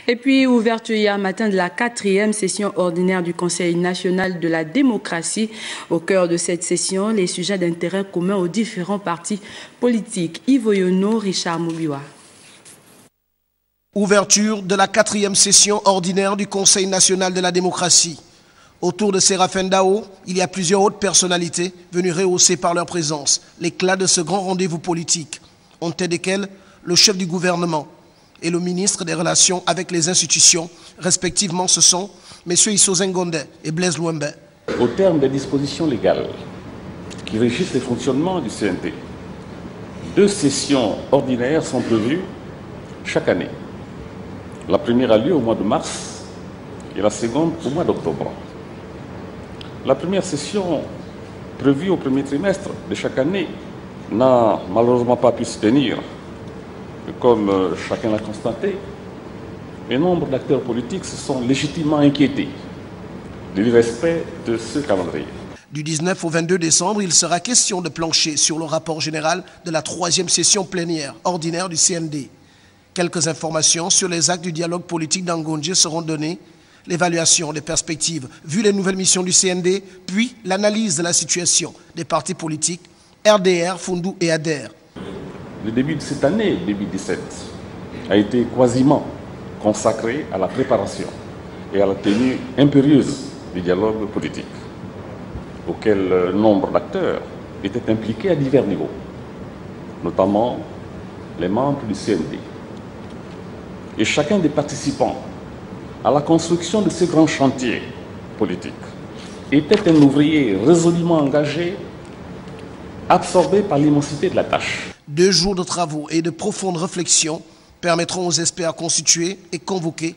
Et puis, ouverture hier matin de la 4e session ordinaire du Conseil national de la démocratie. Au cœur de cette session, les sujets d'intérêt commun aux différents partis politiques. Yves Oyono, Richard Moubiwa. Ouverture de la 4e session ordinaire du Conseil national de la démocratie. Autour de Séraphin Dao, il y a plusieurs autres personnalités venues rehausser par leur présence l'éclat de ce grand rendez-vous politique, en tête desquels le chef du gouvernement et le ministre des Relations avec les institutions, respectivement ce sont M. Isso Zengonde et Blaise Louembe. Au terme des dispositions légales qui régissent le fonctionnement du CNT, 2 sessions ordinaires sont prévues chaque année. La première a lieu au mois de mars et la seconde au mois d'octobre. La première session prévue au premier trimestre de chaque année n'a malheureusement pas pu se tenir. Comme chacun l'a constaté, un nombre d'acteurs politiques se sont légitimement inquiétés du respect de ce calendrier. Du 19 au 22 décembre, il sera question de plancher sur le rapport général de la 3e session plénière ordinaire du CND. Quelques informations sur les actes du dialogue politique d'Angondje seront données, l'évaluation des perspectives vu les nouvelles missions du CND, puis l'analyse de la situation des partis politiques, RDR, Fundou et ADER. Le début de cette année, 2017, a été quasiment consacré à la préparation et à la tenue impérieuse du dialogue politique, auquel nombre d'acteurs étaient impliqués à divers niveaux, notamment les membres du CND. Et chacun des participants à la construction de ce grand chantier politique était un ouvrier résolument engagé, absorbé par l'immensité de la tâche. 2 jours de travaux et de profondes réflexions permettront aux experts constitués et convoqués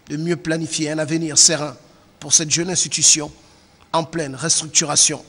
de mieux planifier un avenir serein pour cette jeune institution en pleine restructuration.